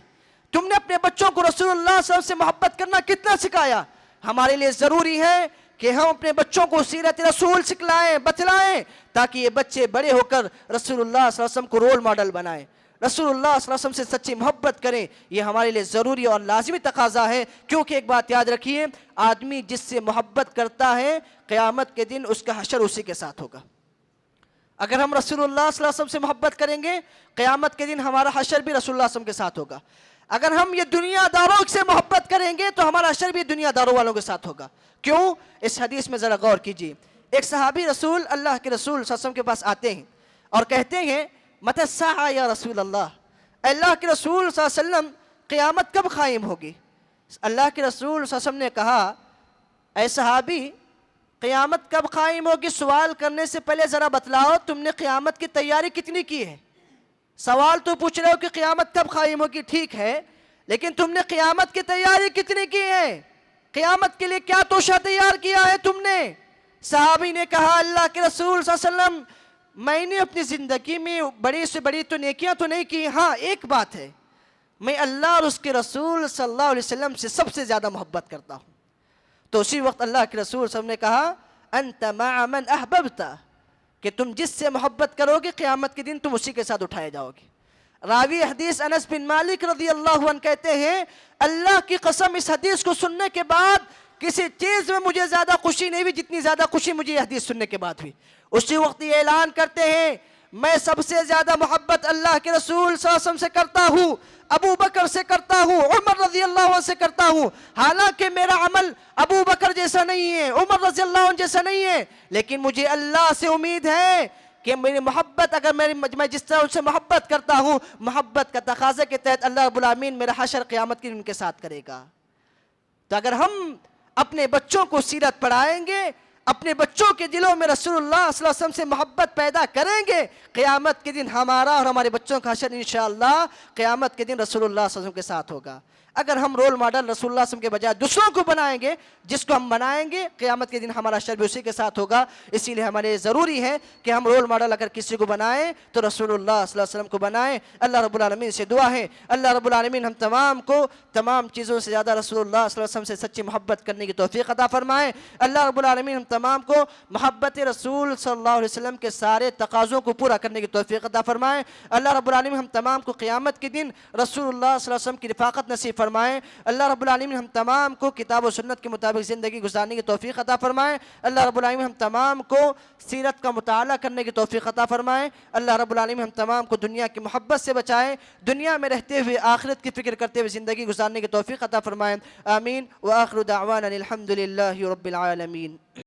تم نے اپنے بچوں کو رسول اللہ صلی اللہ علیہ وسلم سے محبت کرنا کتنا سکھایا۔ ہمارے لیے ضروری ہے کہ ہم اپنے بچوں کو سیرت رسول سکھلائیں، بتلائیں، تاکہ یہ بچے بڑے ہو کر رسول اللہ صلی اللہ علیہ وسلم کو رول ماڈل بنائیں، رسول اللہ صلی اللہ علیہ وسلم سے سچی محبت کریں۔ یہ ہمارے لیے ضروری اور لازمی تقاضا ہے، کیونکہ ایک بات یاد رکھیے، آدمی جس سے محبت کرتا ہے قیامت کے دن اس کا حشر اسی کے ساتھ ہوگا۔ اگر ہم رسول اللہ صلی اللہ علیہ وسلم سے محبت کریں گے قیامت کے دن ہمارا حشر بھی رسول اللہ صلی اللہ علیہ وسلم کے ساتھ ہوگا۔ اگر ہم یہ دنیا داروں سے محبت کریں گے تو ہمارا حشر بھی دنیا داروں والوں کے ساتھ ہوگا۔ کیوں؟ اس حدیث میں ذرا غور کیجیے۔ ایک صحابی اللہ کے رسول صلی اللہ علیہ وسلم کے پاس آتے ہیں اور کہتے ہیں متی الساعہ یا رسول اللہ کے رسول صلی اللہ علیہ وسلم قیامت کب قائم ہوگی؟ اللہ کے رسول صلی اللہ علیہ وسلم نے کہا اے صحابی قیامت کب قائم ہوگی سوال کرنے سے پہلے ذرا بتلاؤ تم نے قیامت کی تیاری کتنی کی ہے۔ سوال تو پوچھ رہے ہو کہ قیامت کب قائم ہوگی، ٹھیک ہے، لیکن تم نے قیامت کی تیاری کتنی کی ہے؟ قیامت کے لیے کیا توشہ تیار کیا ہے تم نے؟ صحابی نے کہا اللہ کے رسول صلی اللہ علیہ وسلم میں نے اپنی زندگی میں بڑی سے بڑی تو نیکیاں تو نہیں کی، ہاں ایک بات ہے، میں اللہ اور اس کے رسول صلی اللہ علیہ وسلم سے سب سے زیادہ محبت کرتا ہوں۔ تو اسی وقت اللہ کے رسول صلی اللہ علیہ وسلم نے کہا انت مع من احببت، کہ تم جس سے محبت کرو گے قیامت کے دن تم اسی کے ساتھ اٹھائے جاؤ گے۔ راوی حدیث انس بن مالک رضی اللہ عنہ کہتے ہیں اللہ کی قسم اس حدیث کو سننے کے بعد کسی چیز میں مجھے زیادہ خوشی نہیں ہوئی جتنی زیادہ خوشی مجھے یہ حدیث سننے کے بعد ہوئی۔ اسی وقت یہ اعلان کرتے ہیں میں سب سے زیادہ محبت اللہ کے رسول صلی اللہ علیہ وسلم سے کرتا ہوں، ابو بکر سے کرتا ہوں، عمر رضی اللہ عنہ سے کرتا ہوں، حالانکہ میرا عمل ابو بکر جیسا نہیں ہے، عمر رضی اللہ عنہ جیسا نہیں ہے، لیکن مجھے اللہ سے امید ہے کہ میری محبت اگر میں جس طرح ان سے محبت کرتا ہوں محبت کا تقاضے کے تحت اللہ رب العالمین میرا حشر قیامت کے دن ان کے ساتھ کرے گا۔ تو اگر ہم اپنے بچوں کو سیرت پڑھائیں گے، اپنے بچوں کے دلوں میں رسول اللہ صلی اللہ علیہ وسلم سے محبت پیدا کریں گے، قیامت کے دن ہمارا اور ہمارے بچوں کا حشر انشاءاللہ قیامت کے دن رسول اللہ صلی اللہ علیہ وسلم کے ساتھ ہوگا۔ اگر ہم رول ماڈل رسول اللہ صلی اللہ علیہ وسلم کے بجائے دوسروں کو بنائیں گے، جس کو ہم بنائیں گے قیامت کے دن ہمارا حشر بھی اسی کے ساتھ ہوگا. اسی لیے ہمارے ضروری ہے کہ ہم رول ماڈل اگر کسی کو بنائیں تو رسول اللہ صلی اللہ علیہ وسلم کو بنائیں. اللہ رب العالمین سے دعا ہے اللہ رب العالمین ہم تمام کو تمام چیزوں سے زیادہ رسول اللہ صلی اللہ علیہ وسلم سے سچی محبت کرنے کی توفیق عطا فرمائے. اللہ رب العالمین ہم تمام کو محبت رسول صلی اللہ علیہ وسلم کے سارے تقاضوں کو پورا کرنے کی توفیق عطا فرمائے. اللہ رب العالمین ہم تمام کو قیامت کے دن رسول اللہ صلی اللہ علیہ وسلم کی رفاقت نصیب فرمائے. اللہ رب العالمین ہم تمام کو کتاب و سنت کے مطابق زندگی گزارنے کی توفیق عطا فرمائے. اللہ رب العالمین ہم تمام کو سیرت کا مطالعہ کرنے کی توفیق عطا فرمائے. اللہ رب العالمین ہم تمام کو دنیا کی محبت سے بچائے، دنیا میں رہتے ہوئے آخرت کی فکر کرتے ہوئے زندگی گزارنے کی توفیق عطا فرمائے. آمین. وآخر دعوانا الحمد للہ رب العالمین.